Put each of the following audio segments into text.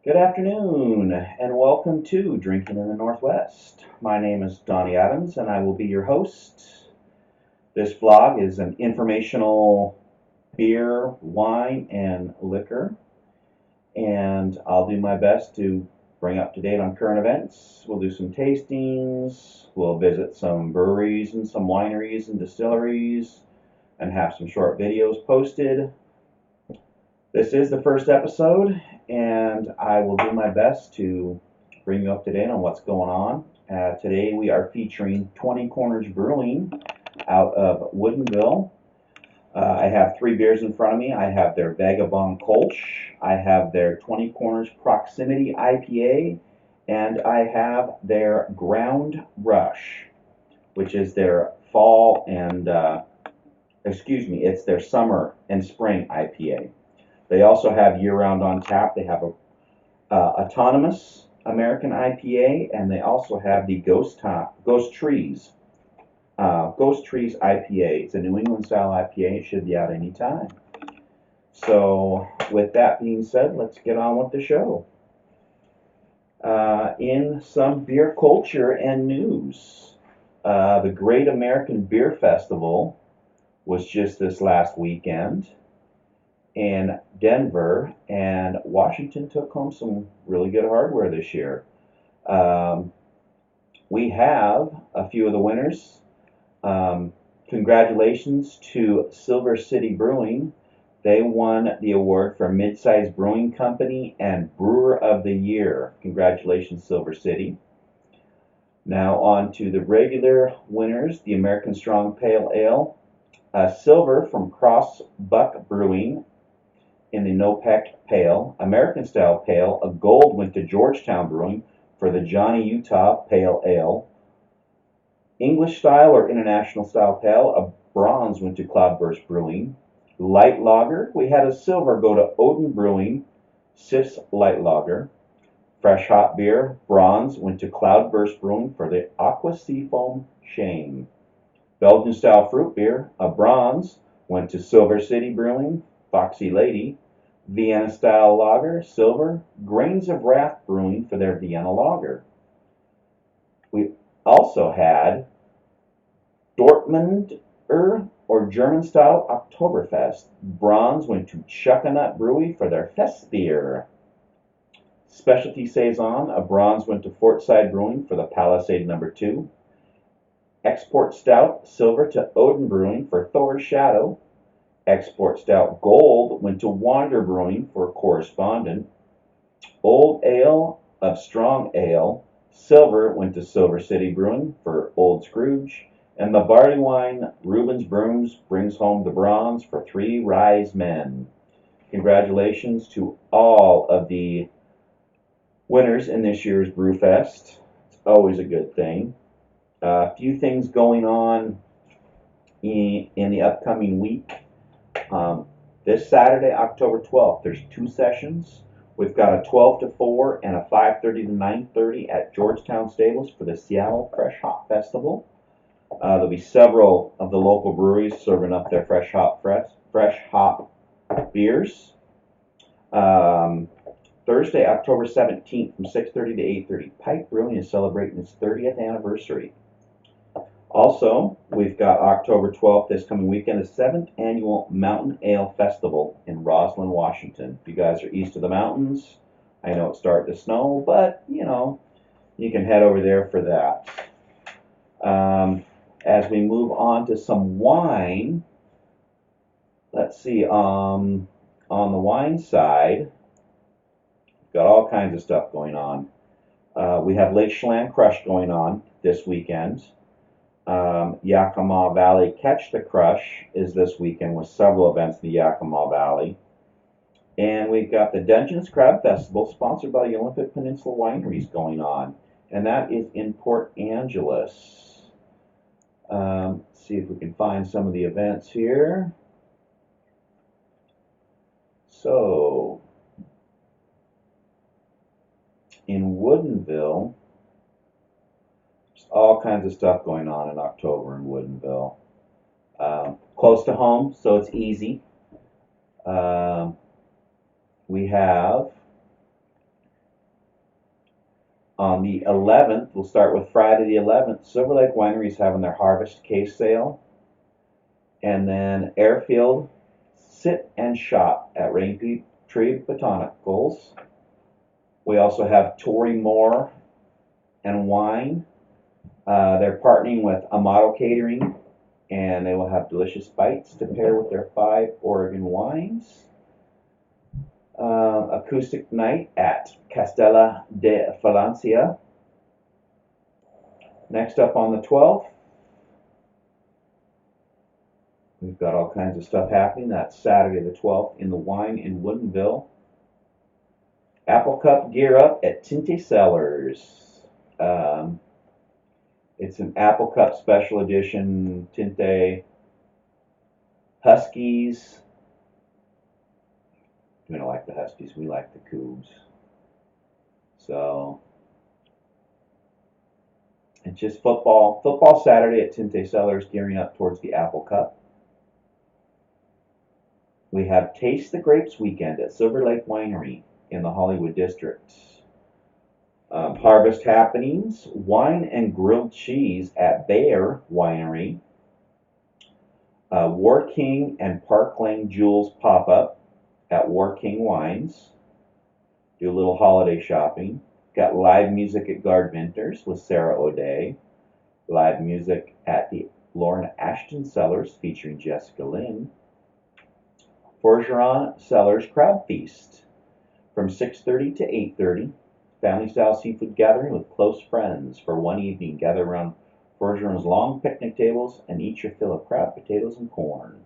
Good afternoon, and welcome to Drinking in the Northwest. My name is Donnie Adams, and I will be your host. This vlog is an informational beer, wine, and liquor, and I'll do my best to bring up to date on current events. We'll do some tastings, we'll visit some breweries and some wineries and distilleries, and have some short videos posted. This is the first episode, and I will do my best to bring you up to date on what's going on. Today we are featuring 20 Corners Brewing out of Woodinville. I have three beers in front of me. I have their Vagabond Kolsch, I have their 20 Corners Proximity IPA, and I have their Ground Rush, which is their fall and, it's their summer and spring IPA. They also have year-round on tap. They have a Autonomous American IPA, and they also have the Ghost Trees IPA. It's a New England style IPA. It should be out anytime. So, with that being said, let's get on with the show. In some beer culture and news, the Great American Beer Festival was just this last weekend in Denver, and Washington took home some really good hardware this year. We have a few of the winners. Congratulations to Silver City Brewing. They won the award for Mid-Size Brewing Company and Brewer of the Year. Congratulations, Silver City. Now on to the regular winners, the American Strong Pale Ale. Silver from Cross Buck Brewing in the Nopec Pale. American Style Pale, a gold went to Georgetown Brewing for the Johnny Utah Pale Ale. English Style or International Style Pale, a bronze went to Cloudburst Brewing. Light Lager, we had a silver go to Odin Brewing, Cis Light Lager. Fresh Hop Beer, bronze went to Cloudburst Brewing for the Aqua Seafoam Shame. Belgian Style Fruit Beer, a bronze went to Silver City Brewing, Foxy Lady. Vienna Style Lager, silver, Grains of Wrath Brewing for their Vienna Lager. We also had Dortmunder or German Style Oktoberfest. Bronze went to Chuckanut Brewery for their Festbier. Specialty Saison, a bronze went to Fortside Brewing for the Palisade No. 2. Export Stout, silver to Odin Brewing for Thor's Shadow. Export Stout Gold went to Wander Brewing for Correspondent. Old Ale of Strong Ale, silver went to Silver City Brewing for Old Scrooge. And the barley wine Reuben's Brooms brings home the bronze for Three Rise Men. Congratulations to all of the winners in this year's Brewfest. It's always a good thing. A few things going on in the upcoming week. This Saturday, October 12th, there's two sessions. We've got a 12 to 4 and a 5:30 to 9:30 at Georgetown Stables for the Seattle Fresh Hop Festival. There'll be several of the local breweries serving up their fresh hop beers. Thursday, October 17th from 6:30 to 8:30, Pike Brewing is celebrating its 30th anniversary. Also, we've got October 12th, this coming weekend, the 7th Annual Mountain Ale Festival in Roslyn, Washington. If you guys are east of the mountains, I know it's starting to snow, but, you can head over there for that. As we move on to some wine, let's see, on the wine side, we've got all kinds of stuff going on. We have Lake Chelan Crush going on this weekend. Yakima Valley Catch the Crush is this weekend with several events in the Yakima Valley. And we've got the Dungeons Crab Festival sponsored by the Olympic Peninsula Wineries going on. And that is in Port Angeles. See if we can find some of the events here. So, in Woodinville, all kinds of stuff going on in October in Woodinville. Close to home, so it's easy. We have On the 11th, we'll start with Friday the 11th. Silver Lake Winery is having their harvest case sale. And then Airfield Sit and Shop at Raintree Botanicals. We also have Tory Moore and Wine. They're partnering with Amato Catering, and they will have delicious bites to pair with their 5 Oregon wines. Acoustic night at Castella de Valencia. Next up on the 12th, we've got all kinds of stuff happening. That's Saturday the 12th in the Wine in Woodinville. Apple Cup Gear Up at Tinte Cellars. It's an Apple Cup Special Edition Tinte Huskies. We don't like the Huskies, we like the Cougs. So it's just football Saturday at Tinte Cellars, gearing up towards the Apple Cup. We have Taste the Grapes weekend at Silver Lake Winery in the Hollywood District. Harvest happenings, wine and grilled cheese at Bear Winery. War King and Park Lane Jewels pop-up at War King Wines. Do a little holiday shopping. Got live music at Gardvinters with Sarah O'Day. Live music at the Lauren Ashton Cellars featuring Jessica Lynn. Forgeron Cellars Crab Feast from 6:30 to 8:30. Family-style seafood gathering with close friends for one evening. Gather around Forgeron's long picnic tables and eat your fill of crab, potatoes, and corn.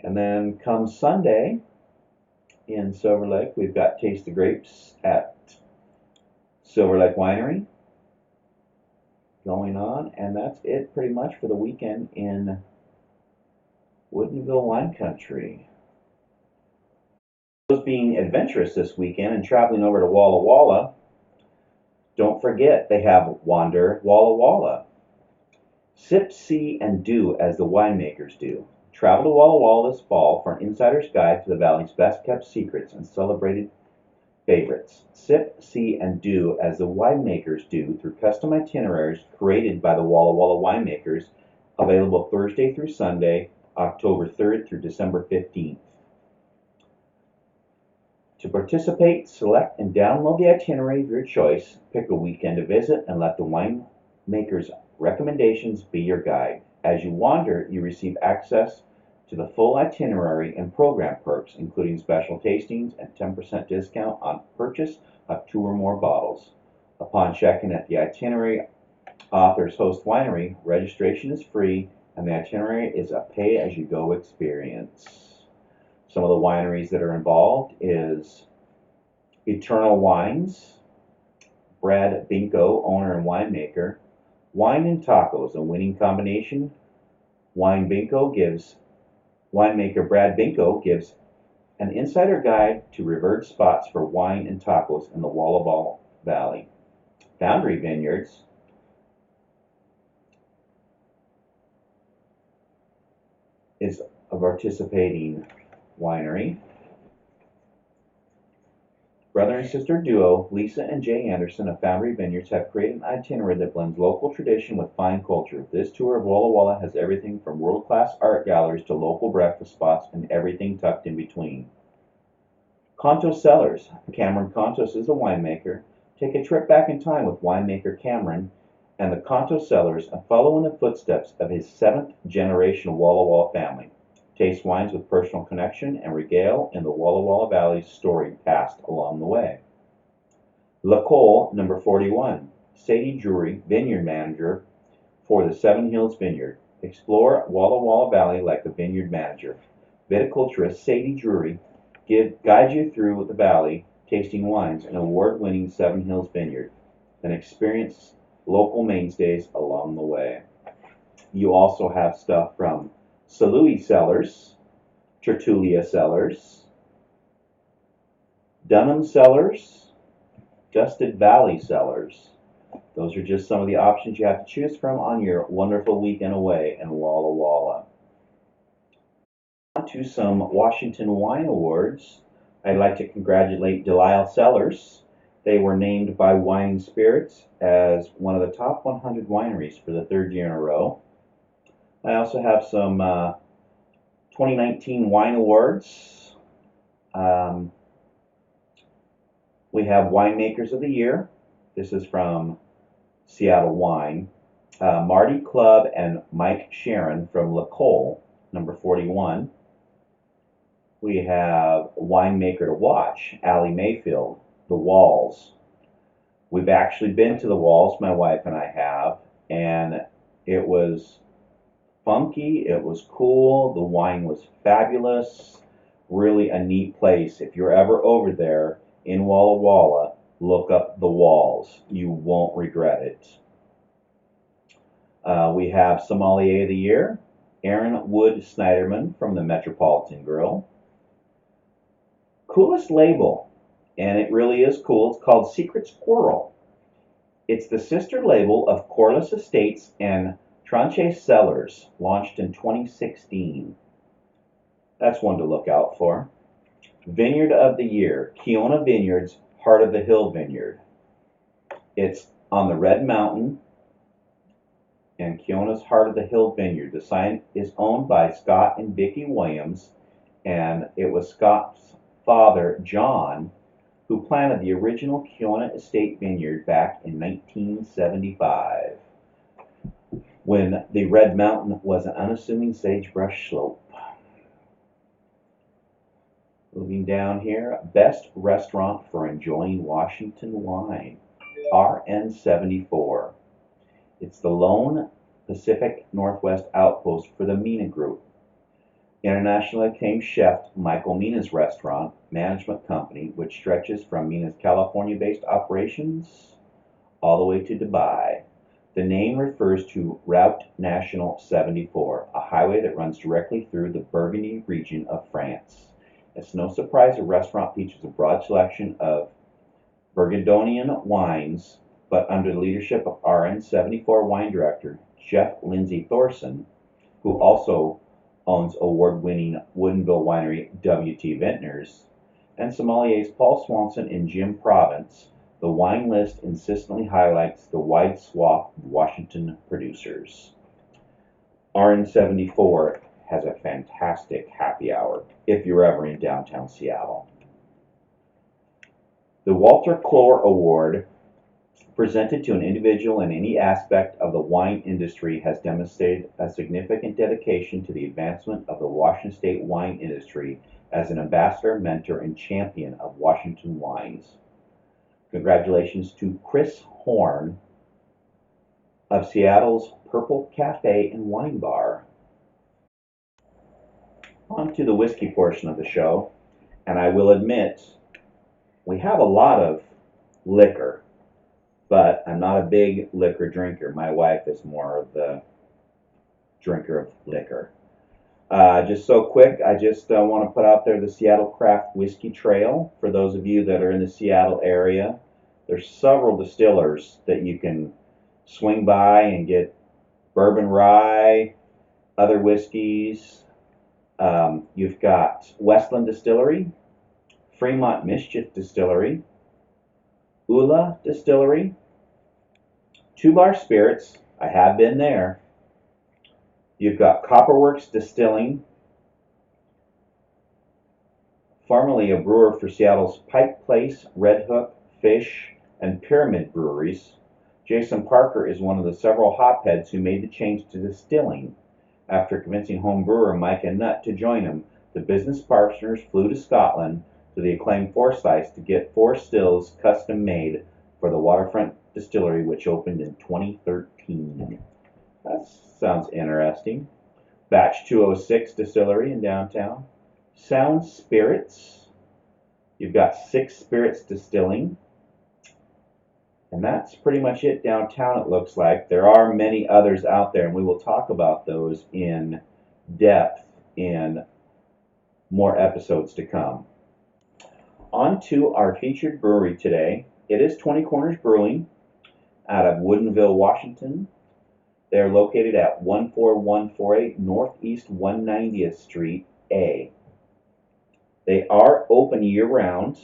And then come Sunday in Silver Lake, we've got Taste the Grapes at Silver Lake Winery going on, and that's it pretty much for the weekend in Woodinville Wine Country. Those being adventurous this weekend and traveling over to Walla Walla, don't forget they have Wander Walla Walla. Sip, see, and do as the winemakers do. Travel to Walla Walla this fall for an insider's guide to the valley's best-kept secrets and celebrated favorites. Sip, see, and do as the winemakers do through custom itineraries created by the Walla Walla winemakers, available Thursday through Sunday, October 3rd through December 15th. To participate, select and download the itinerary of your choice, pick a weekend to visit, and let the winemaker's recommendations be your guide. As you wander, you receive access to the full itinerary and program perks, including special tastings and 10% discount on purchase of 2 or more bottles. Upon check-in at the itinerary author's host winery, registration is free, and the itinerary is a pay-as-you-go experience. Some of the wineries that are involved is Eternal Wines, Brad Binko, owner and winemaker. Wine and tacos, a winning combination. Winemaker Brad Binko gives an insider guide to revered spots for wine and tacos in the Walla Walla Valley. Foundry Vineyards is a participating winery. Brother and sister duo Lisa and Jay Anderson of Foundry Vineyards have created an itinerary that blends local tradition with fine culture. This tour of Walla Walla has everything from world-class art galleries to local breakfast spots and everything tucked in between. Contos Cellars. Cameron Contos is a winemaker. Take a trip back in time with winemaker Cameron and the Contos Cellars and follow in the footsteps of his 7th generation Walla Walla family. Taste wines with personal connection and regale in the Walla Walla Valley's storied past along the way. La Cole, number 41. Sadie Drury, vineyard manager for the Seven Hills Vineyard. Explore Walla Walla Valley like a vineyard manager. Viticulturist Sadie Drury guides you through the valley, tasting wines in award-winning Seven Hills Vineyard. Then experience local mainstays along the way. You also have stuff from Salui Cellars, Tertulia Cellars, Dunham Cellars, Dusted Valley Cellars. Those are just some of the options you have to choose from on your wonderful weekend away in Walla Walla. On to some Washington Wine Awards. I'd like to congratulate Delisle Cellars They were named by Wine Spirits as one of the top 100 wineries for the third year in a row. I also have some 2019 wine awards. We have Winemakers of the Year. This is from Seattle Wine. Marty Clubb and Mike Sharon from La Cole, number 41. We have Winemaker to Watch, Allie Mayfield, The Walls. We've actually been to The Walls, my wife and I have, and it was funky, it was cool, the wine was fabulous, really a neat place. If you're ever over there in Walla Walla, look up The Walls. You won't regret it. We have Sommelier of the Year, Aaron Wood Snyderman from the Metropolitan Grill. Coolest label, and it really is cool, it's called Secret Squirrel. It's the sister label of Corliss Estates and Tranche Cellars, launched in 2016. That's one to look out for. Vineyard of the Year, Kiona Vineyards, Heart of the Hill Vineyard. It's on the Red Mountain, and Kiona's Heart of the Hill Vineyard. The site is owned by Scott and Vicki Williams, and it was Scott's father, John, who planted the original Kiona Estate Vineyard back in 1975, when the Red Mountain was an unassuming sagebrush slope. Moving down here, Best Restaurant for Enjoying Washington Wine, RN74. It's the lone Pacific Northwest outpost for the Mina Group. Internationally acclaimed chef Michael Mina's restaurant management company, which stretches from Mina's California-based operations all the way to Dubai. The name refers to Route National 74, a highway that runs directly through the Burgundy region of France. It's no surprise the restaurant features a broad selection of Burgundian wines, but under the leadership of RN74 wine director Chef Lindsay Thorson, who also owns award-winning Woodinville winery W.T. Vintners, and sommeliers Paul Swanson and Jim Province. The wine list insistently highlights the wide swath of Washington producers. RN74 has a fantastic happy hour if you're ever in downtown Seattle. The Walter Clore Award, presented to an individual in any aspect of the wine industry, has demonstrated a significant dedication to the advancement of the Washington State wine industry as an ambassador, mentor, and champion of Washington wines. Congratulations to Chris Horn of Seattle's Purple Cafe and Wine Bar. On to the whiskey portion of the show, and I will admit, we have a lot of liquor, but I'm not a big liquor drinker. My wife is more of the drinker of liquor. Just so quick, I just want to put out there the Seattle Craft Whiskey Trail. For those of you that are in the Seattle area, there's several distillers that you can swing by and get bourbon rye, other whiskeys. You've got Westland Distillery, Fremont Mischief Distillery, Ula Distillery, Two Bar Spirits. I have been there. You've got Copperworks Distilling, formerly a brewer for Seattle's Pike Place, Red Hook, Fish, and Pyramid breweries. Jason Parker is one of the several hopheads who made the change to distilling. After convincing home brewer Micah Nutt to join him, the business partners flew to Scotland to the acclaimed Forsyths to get 4 stills custom made for the Waterfront Distillery, which opened in 2013. That sounds interesting. Batch 206 Distillery in downtown. Sound Spirits. You've got Six Spirits Distilling. And that's pretty much it downtown, it looks like. There are many others out there, and we will talk about those in depth in more episodes to come. On to our featured brewery today. It is 20 Corners Brewing out of Woodinville, Washington. They are located at 14148 Northeast 190th Street A. They are open year-round.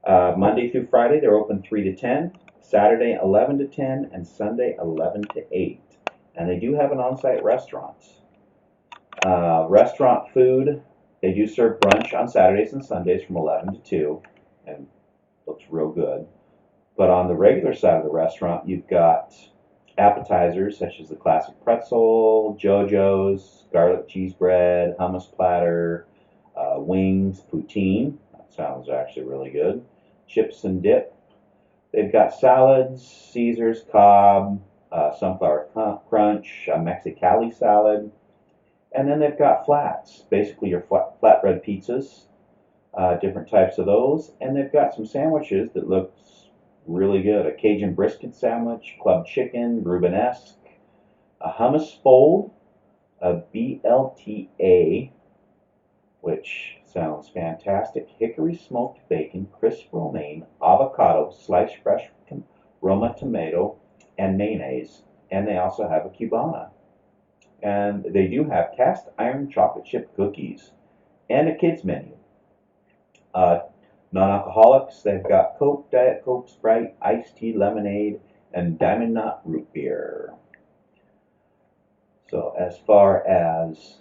Monday through Friday, they're open 3 to 10, Saturday 11 to 10, and Sunday 11 to 8. And they do have an on-site restaurant. Restaurant food, they do serve brunch on Saturdays and Sundays from 11 to 2, and looks real good. But on the regular side of the restaurant, you've got appetizers such as the classic pretzel, JoJo's, garlic cheese bread, hummus platter, wings, poutine. That sounds actually really good. Chips and dip. They've got salads, Caesar's, Cobb, sunflower crunch, a Mexicali salad, and then they've got flats, basically your flatbread pizzas, different types of those, and they've got some sandwiches that looks really good. A Cajun brisket sandwich, club chicken, Rubenesque, a hummus fold, a BLTA, which sounds fantastic, hickory smoked bacon, crisp romaine, avocado, sliced fresh Roma tomato, and mayonnaise. And they also have a Cubana. And they do have cast iron chocolate chip cookies and a kids menu. Non-alcoholics, they've got Coke, Diet Coke, Sprite, iced tea, lemonade, and Diamond Nut root beer. So as far as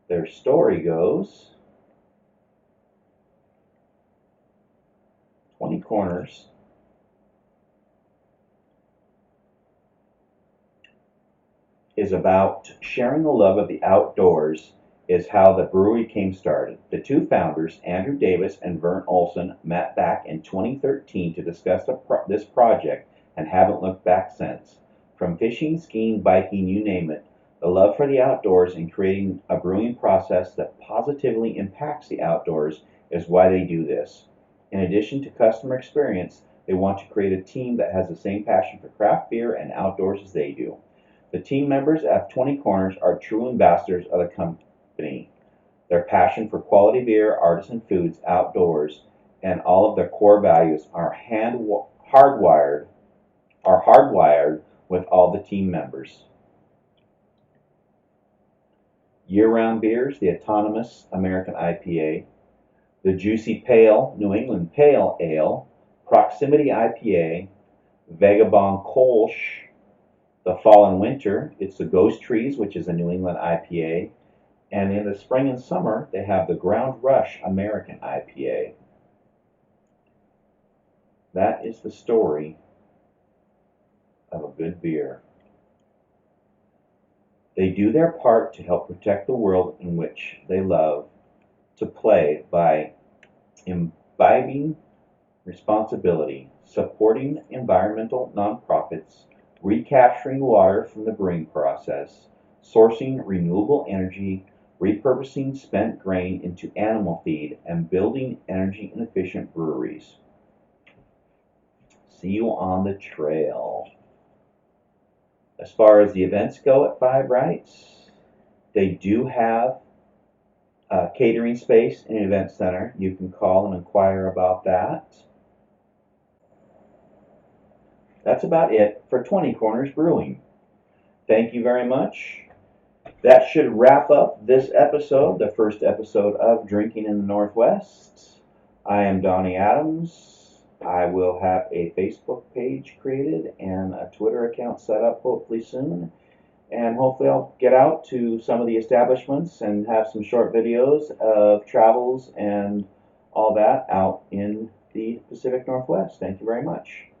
their story goes, 20 Corners is about sharing the love of the outdoors is how the brewery came started. The two founders, Andrew Davis and Vern Olson, met back in 2013 to discuss this project and haven't looked back since. From fishing, skiing, biking, you name it, the love for the outdoors and creating a brewing process that positively impacts the outdoors is why they do this. In addition to customer experience, they want to create a team that has the same passion for craft beer and outdoors as they do. The team members at 20 Corners are true ambassadors of the company. Their passion for quality beer, artisan foods, outdoors, and all of their core values are hardwired with all the team members. Year-round beers, the Autonomous American IPA, the Juicy Pale New England Pale Ale, Proximity IPA, Vagabond Kolsch, the Fall and Winter, it's the Ghost Trees, which is a New England IPA, and in the spring and summer, they have the Ground Rush American IPA. That is the story of a good beer. They do their part to help protect the world in which they love to play by imbibing responsibility, supporting environmental nonprofits, recapturing water from the brewing process, sourcing renewable energy, repurposing spent grain into animal feed, and building energy-efficient breweries. See you on the trail. As far as the events go at Five Rights, they do have a catering space in an event center. You can call and inquire about that. That's about it for 20 Corners Brewing. Thank you very much. That should wrap up this episode, the first episode of Drinking in the Northwest. I am Donnie Adams. I will have a Facebook page created and a Twitter account set up hopefully soon. And hopefully I'll get out to some of the establishments and have some short videos of travels and all that out in the Pacific Northwest. Thank you very much.